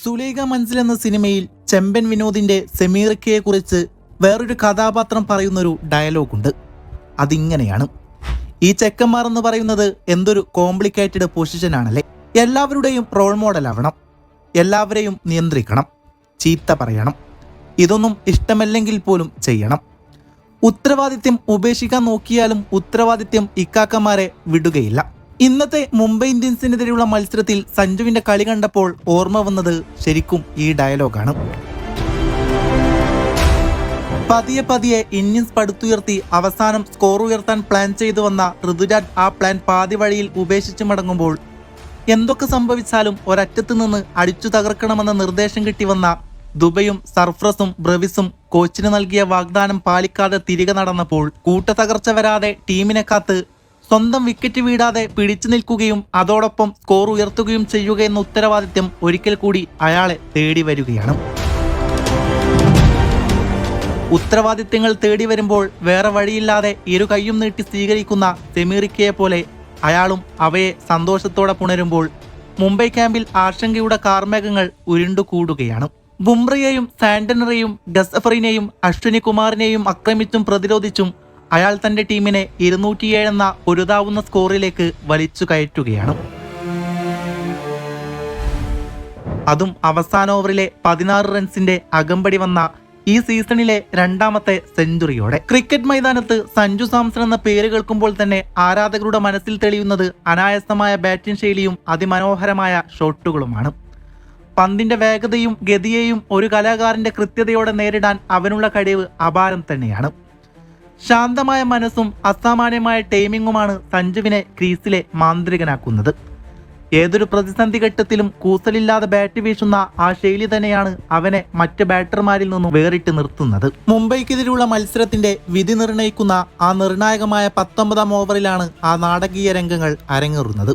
സുലേഖ മൻസിൽ എന്ന സിനിമയിൽ ചെമ്പൻ വിനോദിന്റെ സെമീറിക്കയെ കുറിച്ച് വേറൊരു കഥാപാത്രം പറയുന്നൊരു ഡയലോഗുണ്ട്. അതിങ്ങനെയാണ്: ഈ ചെക്കന്മാർ എന്ന് പറയുന്നത് എന്തൊരു കോംപ്ലിക്കേറ്റഡ് പൊസിഷനാണല്ലേ. എല്ലാവരുടെയും റോൾ മോഡലാവണം, എല്ലാവരെയും നിയന്ത്രിക്കണം, ചീത്ത പറയണം, ഇതൊന്നും ഇഷ്ടമല്ലെങ്കിൽ പോലും ചെയ്യണം. ഉത്തരവാദിത്യം ഉപേക്ഷിക്കാൻ നോക്കിയാലും ഉത്തരവാദിത്യം ഇക്കാക്കന്മാരെ വിടുകയില്ല. ഇന്നത്തെ മുംബൈ ഇന്ത്യൻസിനെതിരെയുള്ള മത്സരത്തിൽ സഞ്ജുവിന്റെ കളി കണ്ടപ്പോൾ ഓർമ്മ വന്നത് ശരിക്കും ഈ ഡയലോഗാണ്. പതിയെ പതിയെ ഇന്നിംഗ്സ് പടുത്തുയർത്തി അവസാനം സ്കോർ ഉയർത്താൻ പ്ലാൻ ചെയ്തു വന്ന ഋതുരാജ് ആ പ്ലാൻ പാതി വഴിയിൽ ഉപേക്ഷിച്ച് മടങ്ങുമ്പോൾ എന്തൊക്കെ സംഭവിച്ചാലും ഒരറ്റത്ത് നിന്ന് അടിച്ചു തകർക്കണമെന്ന നിർദ്ദേശം കിട്ടി വന്ന ദുബൈയും സർഫ്രസും ബ്രവിസും കോച്ചിന് നൽകിയ വാഗ്ദാനം പാലിക്കാതെ തിരികെ നടന്നപ്പോൾ കൂട്ടത്തകർച്ച വരാതെ ടീമിനെ കാത്ത് സ്വന്തം വിക്കറ്റ് വീഴാതെ പിടിച്ചു നിൽക്കുകയും അതോടൊപ്പം സ്കോർ ഉയർത്തുകയും ചെയ്യുക എന്ന ഉത്തരവാദിത്യം ഒരിക്കൽ കൂടി അയാളെ തേടി വരികയാണ്. ഉത്തരവാദിത്യങ്ങൾ തേടി വരുമ്പോൾ വേറെ വഴിയില്ലാതെ ഇരു കൈയും നീട്ടി സ്വീകരിക്കുന്ന സെമീറിക്കയെ പോലെ അയാളും അവയെ സന്തോഷത്തോടെ പുണരുമ്പോൾ മുംബൈ ക്യാമ്പിൽ ആശങ്കയുടെ കാർമേഘങ്ങൾ ഉരുണ്ടുകൂടുകയാണ്. ബുംറയെയും സാന്റനറെയും ഗസഫറിനെയും അശ്വിനി കുമാറിനെയും ആക്രമിച്ചും പ്രതിരോധിച്ചും അയാൾ തന്റെ ടീമിനെ 207 എന്ന ഒരുതാവുന്ന സ്കോറിലേക്ക് വലിച്ചു കയറ്റുകയാണ്. അതും അവസാന ഓവറിലെ 16 റൺസിന്റെ അകമ്പടി വന്ന ഈ സീസണിലെ രണ്ടാമത്തെ സെഞ്ചുറിയോടെ. ക്രിക്കറ്റ് മൈതാനത്ത് സഞ്ജു സാംസൺ എന്ന പേര് കേൾക്കുമ്പോൾ തന്നെ ആരാധകരുടെ മനസ്സിൽ തെളിയുന്നത് അനായാസമായ ബാറ്റിംഗ് ശൈലിയും അതിമനോഹരമായ ഷോട്ടുകളുമാണ്. പന്തിന്റെ വേഗതയും ഗതിയെയും ഒരു കലാകാരന്റെ കൃത്യതയോടെ നേരിടാൻ അവനുള്ള കഴിവ് അപാരം തന്നെയാണ്. ശാന്തമായ മനസ്സും അസാമാന്യമായ ടൈമിങ്ങുമാണ് സഞ്ജുവിനെ ക്രീസിലെ മാന്ത്രികനാക്കുന്നത്. ഏതൊരു പ്രതിസന്ധി ഘട്ടത്തിലും കൂസലില്ലാതെ ബാറ്റ് വീശുന്ന ആ ശൈലി തന്നെയാണ് അവനെ മറ്റ് ബാറ്റർമാരിൽ നിന്നും വേറിട്ട് നിർത്തുന്നത്. മുംബൈക്കെതിരെയുള്ള മത്സരത്തിന്റെ വിധി നിർണയിക്കുന്ന ആ നിർണായകമായ 19ാം ഓവറിലാണ് ആ നാടകീയ രംഗങ്ങൾ അരങ്ങേറുന്നത്.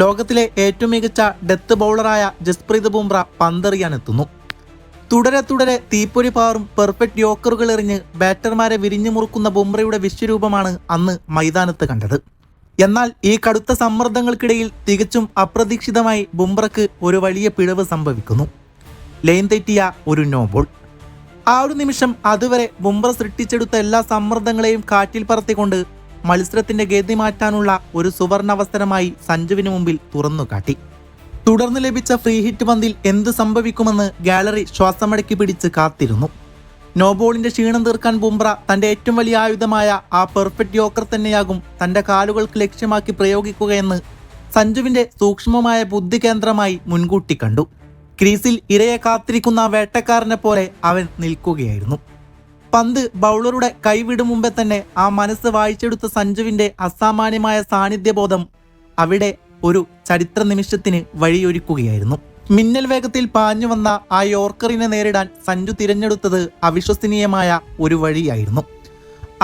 ലോകത്തിലെ ഏറ്റവും മികച്ച ഡെത്ത് ബൗളറായ ജസ്പ്രീത് ബുംറ പന്തെറിയാനെത്തുന്നു. തുടരെ തീപ്പൊരി പാറും പെർഫെക്റ്റ് യോക്കറുകൾ എറിഞ്ഞ് ബാറ്റർമാരെ വിരിഞ്ഞു മുറുക്കുന്ന ബുംറയുടെ വിശ്വരൂപമാണ് അന്ന് മൈതാനത്ത് കണ്ടത്. എന്നാൽ ഈ കടുത്ത സമ്മർദ്ദങ്ങൾക്കിടയിൽ തികച്ചും അപ്രതീക്ഷിതമായി ബുംറയ്ക്ക് ഒരു വലിയ പിഴവ് സംഭവിക്കുന്നു. ലൈൻ തെറ്റിയ ഒരു നോ ബോൾ. ആ ഒരു നിമിഷം അതുവരെ ബുംറ സൃഷ്ടിച്ചെടുത്ത എല്ലാ സമ്മർദ്ദങ്ങളെയും കാറ്റിൽ പറത്തിക്കൊണ്ട് മത്സരത്തിന്റെ ഗതി മാറ്റാനുള്ള ഒരു സുവർണാവസരമായി സഞ്ജുവിന് മുമ്പിൽ തുറന്നുകാട്ടി. തുടർന്ന് ലഭിച്ച ഫ്രീ ഹിറ്റ് പന്തിൽ എന്ത് സംഭവിക്കുമെന്ന് ഗാലറി ശ്വാസമടക്കി പിടിച്ച് കാത്തിരുന്നു. നോബോളിന്റെ ക്ഷീണം തീർക്കാൻ ബുംറ തന്റെ ഏറ്റവും വലിയ ആയുധമായ ആ പെർഫെക്റ്റ് യോക്കർ തന്നെയാകും തന്റെ കാലുകൾക്ക് ലക്ഷ്യമാക്കി പ്രയോഗിക്കുകയെന്ന് സഞ്ജുവിന്റെ സൂക്ഷ്മമായ ബുദ്ധി കേന്ദ്രമായി മുൻകൂട്ടി കണ്ടു. ക്രീസിൽ ഇരയെ കാത്തിരിക്കുന്ന വേട്ടക്കാരനെ പോലെ അവൻ നിൽക്കുകയായിരുന്നു. പന്ത് ബൗളറുടെ കൈവിടും മുമ്പേ തന്നെ ആ മനസ്സ് വായിച്ചെടുത്ത സഞ്ജുവിന്റെ അസാമാന്യമായ സാന്നിധ്യബോധം അവിടെ ഒരു ചരിത്ര നിമിഷത്തിന് വഴിയൊരുക്കുകയായിരുന്നു. മിന്നൽ വേഗത്തിൽ പാഞ്ഞു വന്ന ആ യോർക്കറിനെ നേരിടാൻ സഞ്ജു തിരഞ്ഞെടുത്തത് അവിശ്വസനീയമായ ഒരു വഴിയായിരുന്നു.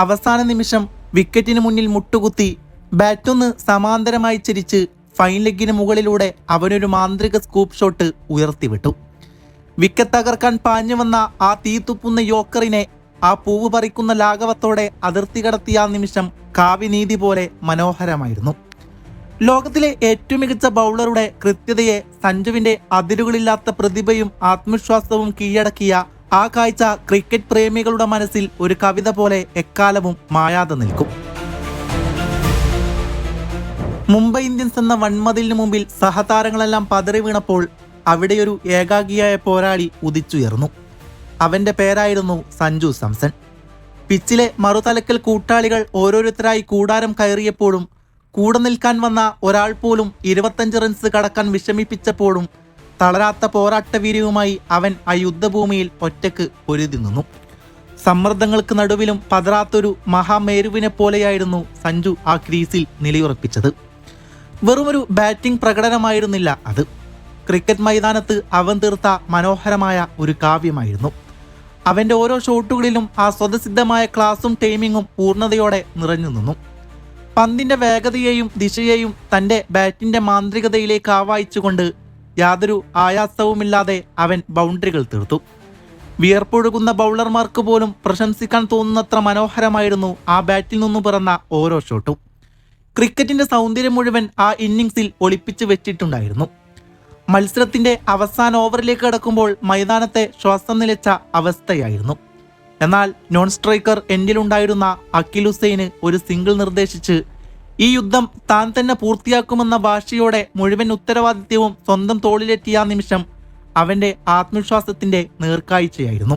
അവസാന നിമിഷം വിക്കറ്റിന് മുന്നിൽ മുട്ടുകുത്തി ബാറ്റൊന്ന് സമാന്തരമായി ചിരിച്ച് ഫൈൻ ലെഗിന് മുകളിലൂടെ അവനൊരു മാന്ത്രിക സ്കൂപ്പ് ഷോട്ട് ഉയർത്തിവിട്ടു. വിക്കറ്റ് തകർക്കാൻ പാഞ്ഞു വന്ന ആ തീത്തുപ്പുന്ന യോക്കറിനെ ആ പൂവ് പറിക്കുന്ന ലാഘവത്തോടെ അതിർത്തി കടത്തിയ ആ നിമിഷം കാവ്യനീതി പോലെ മനോഹരമായിരുന്നു. ലോകത്തിലെ ഏറ്റവും മികച്ച ബൗളറുടെ കൃത്യതയെ സഞ്ജുവിന്റെ അതിരുകളില്ലാത്ത പ്രതിഭയും ആത്മവിശ്വാസവും കീഴടക്കിയ ആ കാഴ്ച ക്രിക്കറ്റ് പ്രേമികളുടെ മനസ്സിൽ ഒരു കവിത പോലെ എക്കാലവും മായാതെ നിൽക്കും. മുംബൈ ഇന്ത്യൻസ് എന്ന വൻമതിലിന് മുമ്പിൽ സഹതാരങ്ങളെല്ലാം പതറി വീണപ്പോൾ അവിടെയൊരു ഏകാഗിയായ പോരാളി ഉദിച്ചുയർന്നു. അവന്റെ പേരായിരുന്നു സഞ്ജു സാംസൺ. പിച്ചിലെ മറുതലക്കൽ കൂട്ടാളികൾ ഓരോരുത്തരായി കൂടാരം കയറിയപ്പോഴും കൂടെ നിൽക്കാൻ വന്ന ഒരാൾ പോലും 25 റൺസ് കടക്കാൻ വിഷമിപ്പിച്ചപ്പോഴും തളരാത്ത പോരാട്ടവീര്യവുമായി അവൻ ആ യുദ്ധഭൂമിയിൽ ഒറ്റക്ക് പൊരുതി നിന്നു. സമ്മർദ്ദങ്ങൾക്ക് നടുവിലും പതറാത്തൊരു മഹാമേരുവിനെ പോലെയായിരുന്നു സഞ്ജു ആ ക്രീസിൽ നിലയുറപ്പിച്ചത്. വെറുമൊരു ബാറ്റിംഗ് പ്രകടനമായിരുന്നില്ല അത്. ക്രിക്കറ്റ് മൈതാനത്ത് അവൻ തീർത്ത മനോഹരമായ ഒരു കാവ്യമായിരുന്നു. അവന്റെ ഓരോ ഷോട്ടുകളിലും ആ സ്വതസിദ്ധമായ ക്ലാസും ടൈമിങ്ങും പൂർണ്ണതയോടെ നിറഞ്ഞു നിന്നു. പന്തിന്റെ വേഗതയെയും ദിശയെയും തന്റെ ബാറ്റിന്റെ മാന്ത്രികതയിലേക്ക് ആവാഹിച്ചുകൊണ്ട് യാതൊരു ആയാസവുമില്ലാതെ അവൻ ബൗണ്ടറികൾ തീർത്തു. വിയർപ്പൊഴുകുന്ന ബൗളർമാർക്ക് പോലും പ്രശംസിക്കാൻ തോന്നുന്നത്ര മനോഹരമായിരുന്നു ആ ബാറ്റിൽ നിന്നു പിറന്ന ഓരോ ഷോട്ടും. ക്രിക്കറ്റിന്റെ സൗന്ദര്യം മുഴുവൻ ആ ഇന്നിംഗ്സിൽ ഒളിപ്പിച്ചു വെച്ചിട്ടുണ്ടായിരുന്നു. മത്സരത്തിന്റെ അവസാന ഓവറിലേക്ക് കടക്കുമ്പോൾ മൈതാനത്തെ ശ്വാസം നിലച്ച അവസ്ഥയായിരുന്നു. എന്നാൽ നോൺ സ്ട്രൈക്കർ എൻഡിലുണ്ടായിരുന്ന അഖിൽ ഹുസൈന് ഒരു സിംഗിൾ നിർദ്ദേശിച്ച് ഈ യുദ്ധം താൻ തന്നെ പൂർത്തിയാക്കുമെന്ന വാശിയോടെ മുഴുവൻ ഉത്തരവാദിത്വവും സ്വന്തം തോളിലെത്തിയ നിമിഷം അവന്റെ ആത്മവിശ്വാസത്തിന്റെ നേർക്കാഴ്ചയായിരുന്നു.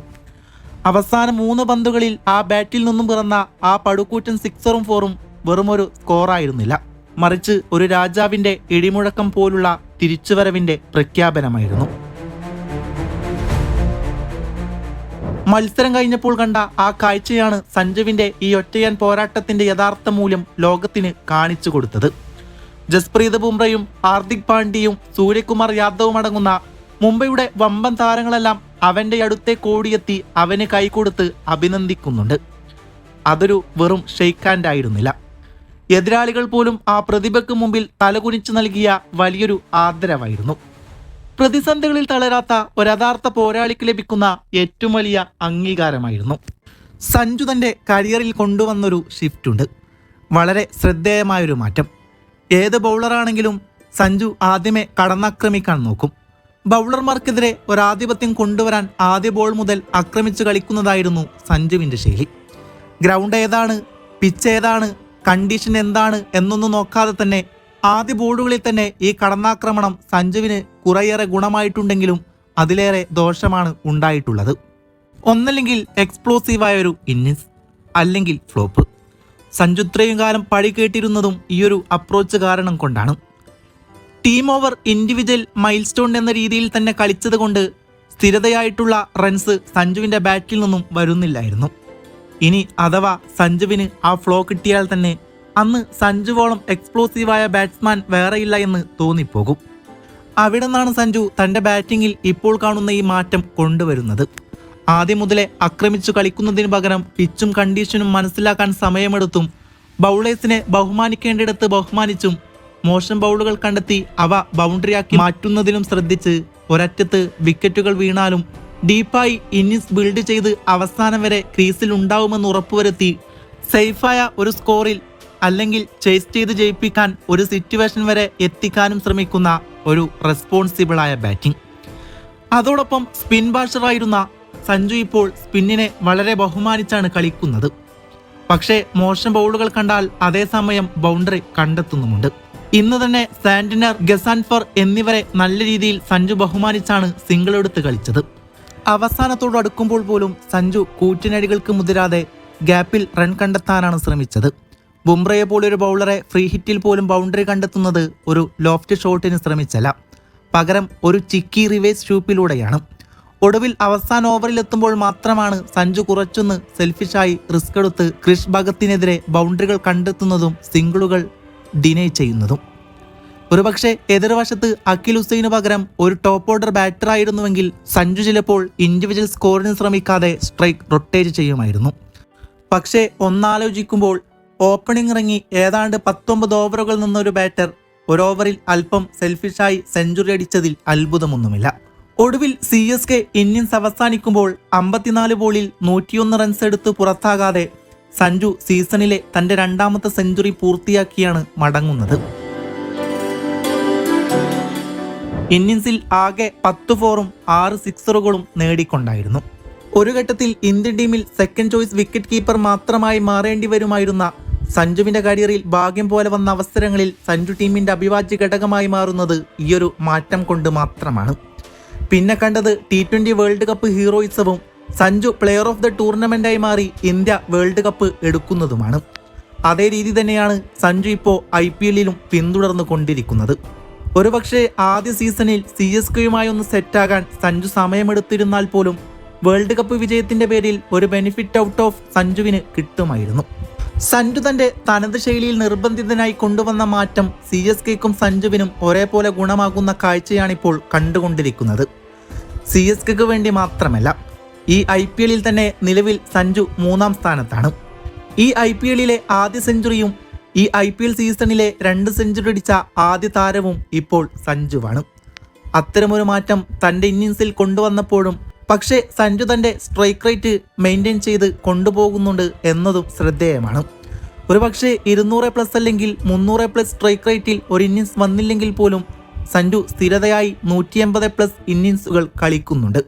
അവസാന 3 പന്തുകളിൽ ആ ബാറ്റിൽ നിന്നും പിറന്ന ആ പടുകൂറ്റൻ 6ഉം 4ഉം വെറുമൊരു സ്കോറായിരുന്നില്ല, മറിച്ച് ഒരു രാജാവിന്റെ ഇടിമുഴക്കം പോലുള്ള തിരിച്ചുവരവിന്റെ പ്രഖ്യാപനമായിരുന്നു. മത്സരം കഴിഞ്ഞപ്പോൾ കണ്ട ആ കാഴ്ചയാണ് സഞ്ജുവിന്റെ ഈ ഒറ്റയാൻ പോരാട്ടത്തിന്റെ യഥാർത്ഥ മൂല്യം ലോകത്തിന് കാണിച്ചു കൊടുത്തത്. ജസ്പ്രീത് ബുംറയും ഹാർദിക് പാണ്ഡ്യയും സൂര്യകുമാർ യാദവും അടങ്ങുന്ന മുംബൈയുടെ വമ്പൻ താരങ്ങളെല്ലാം അവന്റെ അടുത്തേക്ക് ഓടിയെത്തി അവന് കൈകൊടുത്ത് അഭിനന്ദിക്കുന്നുണ്ട്. അതൊരു വെറും ഷെയ്ക്ക് ഹാൻഡ് ആയിരുന്നില്ല. എതിരാളികൾ പോലും ആ പ്രതിഭയ്ക്ക് മുമ്പിൽ തലകുനിച്ചു നൽകിയ വലിയൊരു ആദരവായിരുന്നു. പ്രതിസന്ധികളിൽ തളരാത്ത ഒരു യഥാർത്ഥ പോരാളിക്ക് ലഭിക്കുന്ന ഏറ്റവും വലിയ അംഗീകാരമായിരുന്നു. സഞ്ജു തന്റെ കരിയറിൽ കൊണ്ടുവന്നൊരു ഷിഫ്റ്റുണ്ട്, വളരെ ശ്രദ്ധേയമായൊരു മാറ്റം. ഏത് ബൗളറാണെങ്കിലും സഞ്ജു ആദ്യമേ കടന്നാക്രമിക്കാൻ നോക്കും. ബൗളർമാർക്കെതിരെ ഒരാധിപത്യം കൊണ്ടുവരാൻ ആദ്യ ബോൾ മുതൽ ആക്രമിച്ചു കളിക്കുന്നതായിരുന്നു സഞ്ജുവിന്റെ ശൈലി. ഗ്രൗണ്ട് ഏതാണ്, പിച്ച് ഏതാണ്, കണ്ടീഷൻ എന്താണ് എന്നൊന്നും നോക്കാതെ തന്നെ ആദ്യ ബോളുകളിൽ തന്നെ ഈ കടന്നാക്രമണം സഞ്ജുവിന് കുറേയേറെ ഗുണമായിട്ടുണ്ടെങ്കിലും അതിലേറെ ദോഷമാണ് ഉണ്ടായിട്ടുള്ളത്. ഒന്നല്ലെങ്കിൽ എക്സ്പ്ലോസീവായൊരു ഇന്നിങ്സ്, അല്ലെങ്കിൽ ഫ്ലോപ്പ്. സഞ്ജു ഇത്രയും കാലം പഴി കേട്ടിരുന്നതും ഈയൊരു അപ്രോച്ച് കാരണം കൊണ്ടാണ്. Team over individual mile stone എന്ന രീതിയിൽ തന്നെ കളിച്ചത് കൊണ്ട് സ്ഥിരതയായിട്ടുള്ള റൺസ് സഞ്ജുവിന്റെ ബാറ്റിൽ നിന്നും വരുന്നില്ലായിരുന്നു. ഇനി അഥവാ സഞ്ജുവിന് ആ ഫ്ലോ കിട്ടിയാൽ തന്നെ അന്ന് സഞ്ജുവോളം എക്സ്പ്ലോസീവായ ബാറ്റ്സ്മാൻ വേറെയില്ല എന്ന് തോന്നിപ്പോകും. അവിടെ നിന്നാണ് സഞ്ജു തന്റെ ബാറ്റിങ്ങിൽ ഇപ്പോൾ കാണുന്ന ഈ മാറ്റം കൊണ്ടുവരുന്നത്. ആദ്യം മുതലേ ആക്രമിച്ചു കളിക്കുന്നതിന് പകരം പിച്ചും കണ്ടീഷനും മനസ്സിലാക്കാൻ സമയമെടുത്തും ബൗളേഴ്സിനെ ബഹുമാനിക്കേണ്ടിടത്ത് ബഹുമാനിച്ചും മോശം ബൗളുകൾ കണ്ടെത്തി അവ ബൗണ്ടറിയാക്കി മാറ്റുന്നതിലും ശ്രദ്ധിച്ച് ഒരറ്റത്ത് വിക്കറ്റുകൾ വീണാലും ഡീപ്പായി ഇന്നിങ്സ് ബിൽഡ് ചെയ്ത് അവസാനം വരെ ക്രീസിൽ ഉണ്ടാവുമെന്ന് ഉറപ്പുവരുത്തി സേഫായ ഒരു സ്കോറിൽ അല്ലെങ്കിൽ ചേസ് ചെയ്ത് ജയിപ്പിക്കാൻ ഒരു സിറ്റുവേഷൻ വരെ എത്തിക്കാനും ശ്രമിക്കുന്ന ഒരു റെസ്പോൺസിബിളായ ബാറ്റിംഗ്. അതോടൊപ്പം സ്പിൻ ബാഷറായിരുന്ന സഞ്ജു ഇപ്പോൾ സ്പിന്നിനെ വളരെ ബഹുമാനിച്ചാണ് കളിക്കുന്നത്. പക്ഷേ മോശം ബൗളുകൾ കണ്ടാൽ അതേസമയം ബൗണ്ടറി കണ്ടെത്തുന്നുമുണ്ട്. ഇന്ന് തന്നെ സാന്റ്നർ, ഗസാൻഫർ എന്നിവരെ നല്ല രീതിയിൽ സഞ്ജു ബഹുമാനിച്ചാണ് സിംഗിൾ എടുത്ത് കളിച്ചത്. അവസാനത്തോട് അടുക്കുമ്പോൾ പോലും സഞ്ജു കൂറ്റിനടികൾക്ക് മുതിരാതെ ഗ്യാപ്പിൽ റൺ കണ്ടെത്താനാണ് ശ്രമിച്ചത്. ബുംറയെ പോലൊരു ബൗളറെ ഫ്രീ ഹിറ്റിൽ പോലും ബൗണ്ടറി കണ്ടെത്തുന്നത് ഒരു ലോഫ്റ്റ് ഷോട്ടിന് ശ്രമിച്ചല്ല, പകരം ഒരു ചിക്കി റിവേഴ്സ് ഷൂപ്പിലൂടെയാണ്. ഒടുവിൽ അവസാന ഓവറിലെത്തുമ്പോൾ മാത്രമാണ് സഞ്ജു കുറച്ചൊന്ന് സെൽഫിഷായി റിസ്ക് എടുത്ത് ക്രിഷ് ഭഗത്തിനെതിരെ ബൗണ്ടറികൾ കണ്ടെത്തുന്നതും സിംഗിളുകൾ ഡിനൈ ചെയ്യുന്നതും. ഒരുപക്ഷെ എതിർവശത്ത് അഖിൽ ഹുസൈന് പകരം ഒരു ടോപ്പ് ഓർഡർ ബാറ്റർ ആയിരുന്നുവെങ്കിൽ സഞ്ജു ചിലപ്പോൾ ഇൻഡിവിജ്വൽ സ്കോറിന് ശ്രമിക്കാതെ സ്ട്രൈക്ക് റൊട്ടേറ്റ് ചെയ്യുമായിരുന്നു. പക്ഷേ ഒന്നാലോചിക്കുമ്പോൾ ഓപ്പണിംഗ് ഇറങ്ങി ഏതാണ്ട് 19 ഓവറുകൾ നിന്നൊരു ബാറ്റർ ഒരു ഓവറിൽ അല്പം സെൽഫിഷായി സെഞ്ചുറി അടിച്ചതിൽ അത്ഭുതമൊന്നുമില്ല. ഒടുവിൽ CSK ഇന്നിംഗ്സ് അവസാനിക്കുമ്പോൾ 54 ബോളിൽ 101 റൺസ് എടുത്ത് പുറത്താകാതെ സഞ്ജു സീസണിലെ തന്റെ 2ാമത്തെ സെഞ്ചുറി പൂർത്തിയാക്കിയാണ് മടങ്ങുന്നത്. ഇന്നിംഗ്സിൽ ആകെ 10 4ഉം 6 സിക്സറുകളും നേടിക്കൊണ്ടായിരുന്നു. ഒരു ഘട്ടത്തിൽ ഇന്ത്യൻ ടീമിൽ സെക്കൻഡ് ചോയ്സ് വിക്കറ്റ് കീപ്പർ മാത്രമായി മാറേണ്ടി വരുമായിരുന്ന സഞ്ജുവിന്റെ കരിയറിൽ ഭാഗ്യം പോലെ വന്ന അവസരങ്ങളിൽ സഞ്ജു ടീമിന്റെ അവിഭാജ്യ ഘടകമായി മാറുന്നത് ഈയൊരു മാറ്റം കൊണ്ട് മാത്രമാണ്. പിന്നെ കണ്ടത് T20 വേൾഡ് കപ്പ് ഹീറോയിസവും സഞ്ജു പ്ലെയർ ഓഫ് ദ ടൂർണമെന്റായി മാറി ഇന്ത്യ വേൾഡ് കപ്പ് എടുക്കുന്നതുമാണ്. അതേ രീതി തന്നെയാണ് സഞ്ജു ഇപ്പോൾ IPLലും പിന്തുടർന്നു കൊണ്ടിരിക്കുന്നത്. ഒരുപക്ഷെ ആദ്യ സീസണിൽ CSKയുമായി ഒന്ന് സെറ്റാകാൻ സഞ്ജു സമയമെടുത്തിരുന്നാൽ പോലും വേൾഡ് കപ്പ് വിജയത്തിന്റെ പേരിൽ ഒരു ബെനിഫിറ്റ് ഔട്ട് ഓഫ് സഞ്ജുവിന് കിട്ടുമായിരുന്നു. സഞ്ജു തന്റെ തനത് ശൈലിയിൽ നിർബന്ധിതനായി കൊണ്ടുവന്ന മാറ്റം CSKക്കും സഞ്ജുവിനും ഒരേപോലെ ഗുണമാകുന്ന കാഴ്ചയാണിപ്പോൾ കണ്ടുകൊണ്ടിരിക്കുന്നത്. CSKക്ക് വേണ്ടി മാത്രമല്ല, ഈ IPLൽ തന്നെ നിലവിൽ സഞ്ജു 3ാം സ്ഥാനത്താണ്. ഈ IPLലെ ആദ്യ സെഞ്ചുറിയും ഈ IPL സീസണിലെ 2 സെഞ്ചുറി അടിച്ച ആദ്യ താരവും ഇപ്പോൾ സഞ്ജുവാണ്. അത്തരമൊരു മാറ്റം തന്റെ ഇന്നിംഗ്സിൽ കൊണ്ടുവന്നപ്പോഴും പക്ഷേ സഞ്ജു തന്റെ സ്ട്രൈക്ക് റേറ്റ് മെയിൻറ്റെയിൻ ചെയ്ത് കൊണ്ടുപോകുന്നുണ്ട് എന്നതും ശ്രദ്ധേയമാണ്. ഒരുപക്ഷെ 200+ അല്ലെങ്കിൽ 300+ സ്ട്രൈക്ക് റേറ്റിൽ ഒരു ഇന്നിംഗ്സ് വന്നില്ലെങ്കിൽ പോലും സഞ്ജു സ്ഥിരതയായി 180+ ഇന്നിംഗ്സുകൾ കളിക്കുന്നുണ്ട്.